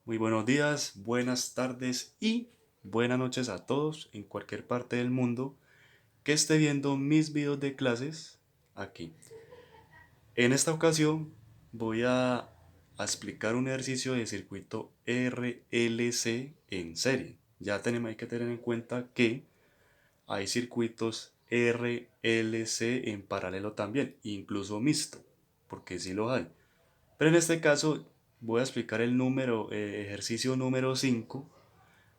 Muy buenos días, buenas tardes y buenas noches a todos en cualquier parte del mundo que esté viendo mis videos de clases aquí. En esta ocasión voy a explicar un ejercicio de circuito RLC en serie. Hay que tener en cuenta que hay circuitos RLC en paralelo también, incluso mixto, porque sí lo hay. Pero en este caso voy a explicar ejercicio número 5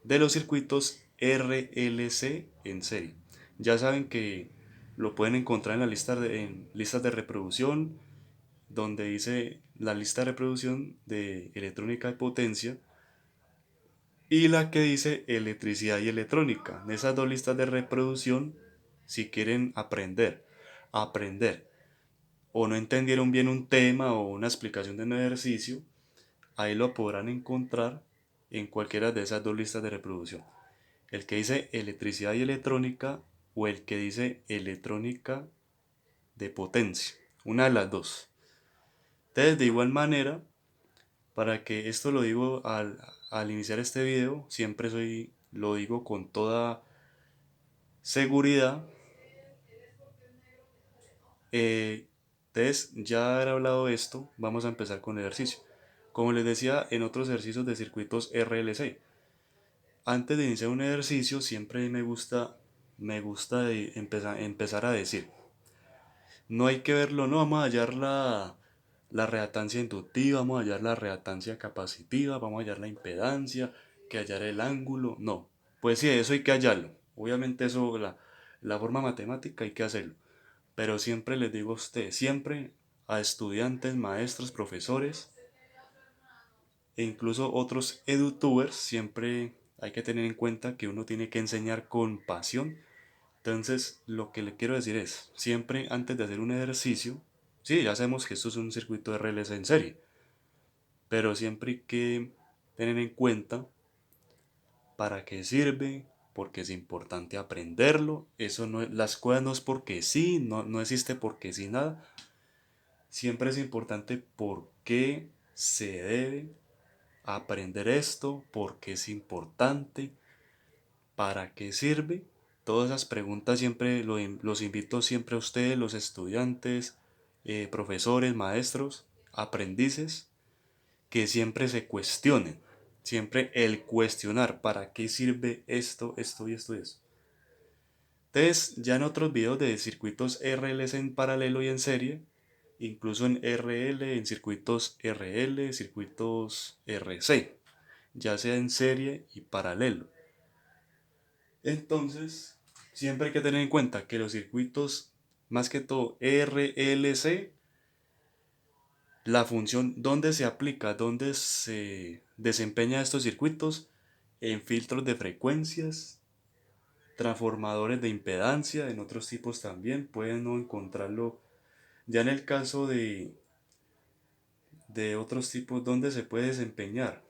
de los circuitos RLC en serie. Ya saben que lo pueden encontrar en listas de reproducción, donde dice la lista de reproducción de electrónica de potencia y la que dice electricidad y electrónica. En esas dos listas de reproducción, si quieren aprender o no entendieron bien un tema o una explicación de un ejercicio, ahí lo podrán encontrar en cualquiera de esas dos listas de reproducción. El que dice electricidad y electrónica o el que dice electrónica de potencia. Una de las dos. Entonces, de igual manera, para que esto lo digo al iniciar este video, lo digo con toda seguridad. Eh, entonces, ya haber hablado de esto, vamos a empezar con el ejercicio. Como les decía en otros ejercicios de circuitos RLC, antes de iniciar un ejercicio siempre empezar a decir, no hay que verlo, no vamos a hallar la reactancia inductiva, vamos a hallar la reactancia capacitiva, vamos a hallar la impedancia, que hallar el ángulo, no. Pues sí, eso hay que hallarlo. Obviamente la forma matemática hay que hacerlo. Pero siempre les digo a ustedes, siempre a estudiantes, maestros, profesores e incluso otros edutubers, siempre hay que tener en cuenta que uno tiene que enseñar con pasión. Entonces, lo que le quiero decir es, siempre antes de hacer un ejercicio, sí, ya sabemos que esto es un circuito de RLC en serie, pero siempre hay que tener en cuenta para qué sirve, porque es importante aprenderlo. Eso no, las cosas no es porque sí, no existe porque sí nada. Siempre es importante por qué se debe aprender esto, por qué es importante, para qué sirve. Todas esas preguntas los invito siempre a ustedes, los estudiantes, profesores, maestros, aprendices, que siempre se cuestionen. Siempre el cuestionar para qué sirve esto y esto y esto. Entonces, ya en otros videos de circuitos RLC en paralelo y en serie, incluso en RL, en circuitos RL, circuitos RC, ya sea en serie y paralelo. Entonces, siempre hay que tener en cuenta que los circuitos, más que todo RLC, la función donde se aplica, donde se desempeña estos circuitos, en filtros de frecuencias, transformadores de impedancia, en otros tipos también, pueden no encontrarlo. Ya en el caso de otros tipos donde se puede desempeñar,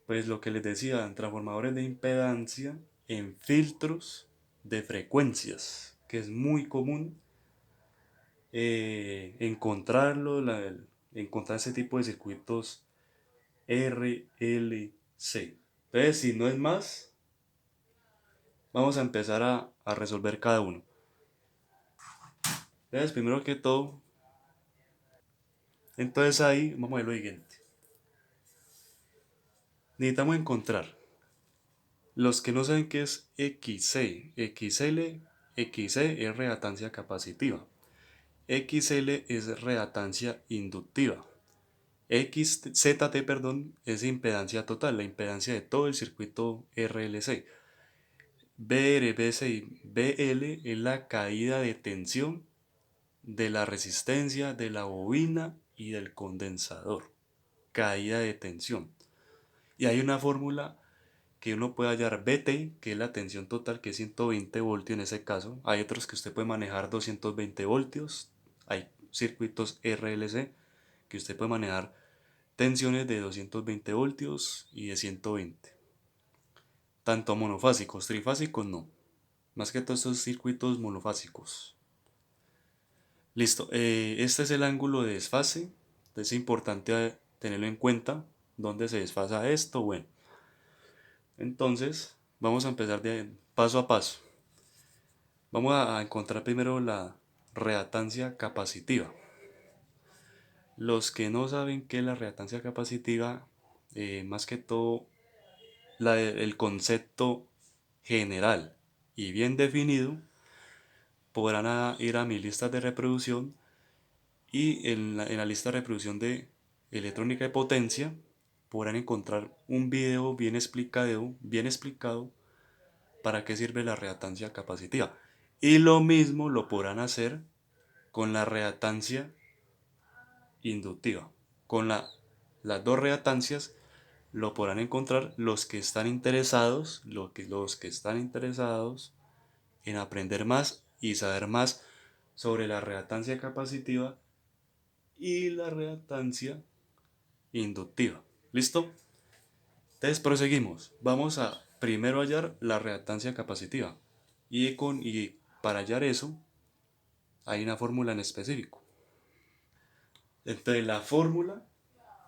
pues lo que les decía, en transformadores de impedancia, en filtros de frecuencias, que es muy común encontrar ese tipo de circuitos RLC. Entonces, si no es más, vamos a empezar a resolver cada uno. Entonces, primero que todo, entonces ahí vamos a ver lo siguiente. Necesitamos encontrar los que no saben qué es XC. XC es reactancia capacitiva. XL es reactancia inductiva. Perdón, es impedancia total, la impedancia de todo el circuito RLC. BL es la caída de tensión de la resistencia de la bobina y del condensador. Caída de tensión. Y hay una fórmula que uno puede hallar BT, que es la tensión total, que es 120 voltios en ese caso. Hay otros que usted puede manejar 220 voltios. Hay circuitos RLC que usted puede manejar tensiones de 220 voltios y de 120. Tanto monofásicos, trifásicos no. Más que todos estos circuitos monofásicos. Listo, este es el ángulo de desfase. Es importante tenerlo en cuenta. ¿Dónde se desfasa esto? Bueno, entonces vamos a empezar de paso a paso. Vamos a encontrar primero la reactancia capacitiva. Los que no saben qué es la reactancia capacitiva, más que todo el concepto general y bien definido, podrán ir a mi lista de reproducción y en la lista de reproducción de electrónica de potencia podrán encontrar un video bien explicado para qué sirve la reactancia capacitiva. Y lo mismo lo podrán hacer con la reactancia inductiva. Con las dos reactancias lo podrán encontrar los que están interesados, los que están interesados en aprender más y saber más sobre la reactancia capacitiva y la reactancia inductiva. ¿Listo? Entonces proseguimos. Vamos a primero hallar la reactancia capacitiva. Y para hallar eso hay una fórmula en específico. Entonces la fórmula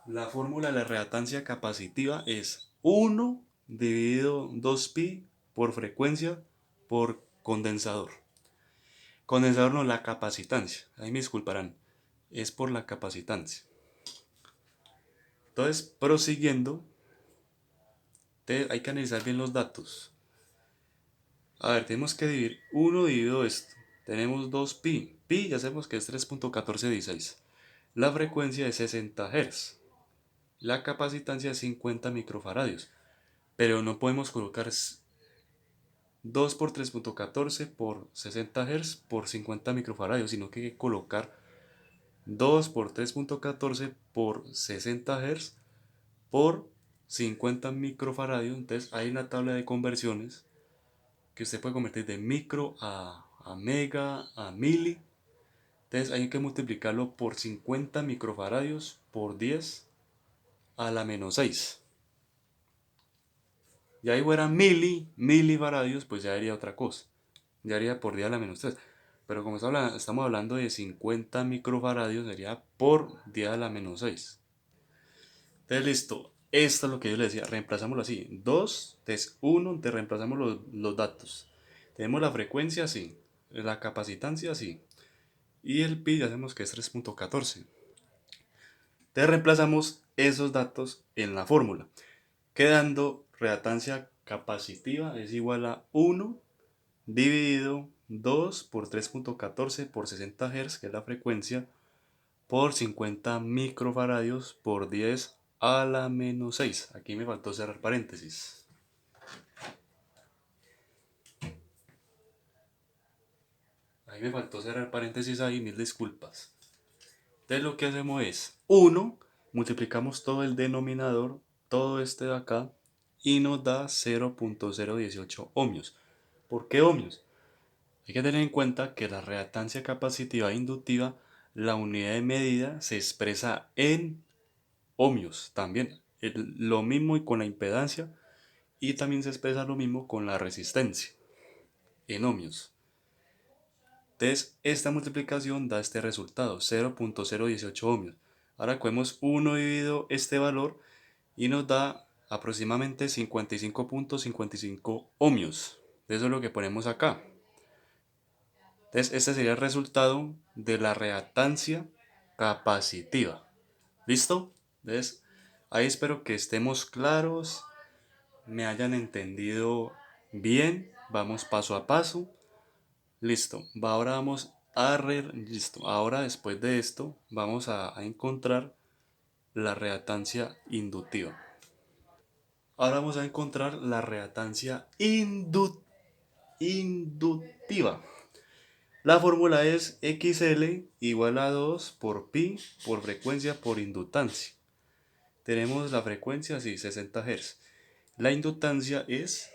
de la reactancia capacitiva es 1 dividido 2pi por frecuencia por condensador. Condensador no, la capacitancia. Ahí me disculparán. Es por la capacitancia. Entonces, prosiguiendo, hay que analizar bien los datos. A ver, tenemos que dividir 1 dividido esto. Tenemos 2pi. Pi ya sabemos que es 3.1416. La frecuencia es 60 Hz. La capacitancia es 50 microfaradios. Pero no podemos colocar 2 por 3.14 por 60 Hz por 50 microfaradios, sino que hay que colocar 2 por 3.14 por 60 Hz por 50 microfaradios. Entonces hay una tabla de conversiones que usted puede convertir de micro a mega, a mili. Entonces hay que multiplicarlo por 50 microfaradios por 10 a la menos 6. Y ahí fuera milifaradios, pues ya haría otra cosa. Ya haría por 10 a la menos 3. Pero como estamos hablando de 50 microfaradios, sería por 10 a la menos 6. Entonces listo. Esto es lo que yo le decía. Reemplazámoslo así. 2, entonces 1, te reemplazamos los datos. Tenemos la frecuencia así. La capacitancia así. Y el pi ya sabemos que es 3.14. Te reemplazamos esos datos en la fórmula, quedando reactancia capacitiva es igual a 1 dividido 2 por 3.14 por 60 Hz, que es la frecuencia, por 50 microfaradios por 10 a la menos 6. Aquí me faltó cerrar paréntesis. Ahí me faltó cerrar paréntesis ahí, mil disculpas. Entonces lo que hacemos es 1, multiplicamos todo el denominador, todo este de acá, y nos da 0.018 ohmios. ¿Por qué ohmios? Hay que tener en cuenta que la reactancia capacitiva e inductiva, la unidad de medida se expresa en ohmios también. Lo mismo y con la impedancia, y también se expresa lo mismo con la resistencia, en ohmios. Entonces, esta multiplicación da este resultado, 0.018 ohmios. Ahora cogemos 1 dividido este valor y nos da aproximadamente 55.55 ohmios. Eso es lo que ponemos acá. Entonces, este sería el resultado de la reactancia capacitiva. ¿Listo? Entonces, ahí espero que estemos claros, me hayan entendido bien. Vamos paso a paso. Listo. Ahora vamos listo. Ahora después de esto vamos a encontrar la reactancia inductiva. Ahora vamos a encontrar la reactancia inductiva. La fórmula es XL igual a 2 por pi por frecuencia por inductancia. Tenemos la frecuencia así, 60 Hz. La inductancia es,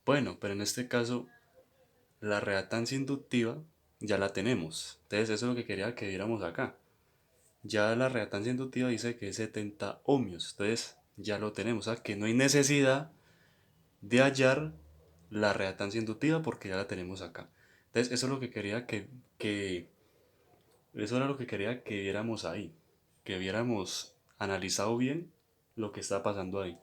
bueno, pero en este caso la reactancia inductiva ya la tenemos. Entonces eso es lo que quería que viéramos acá. Ya la reactancia inductiva dice que es 70 ohmios. Entonces ya lo tenemos. O sea que no hay necesidad de hallar la reactancia inductiva porque ya la tenemos acá. Entonces eso es lo que quería que eso era lo que quería que viéramos ahí. que viéramos analizado bien lo que está pasando ahí.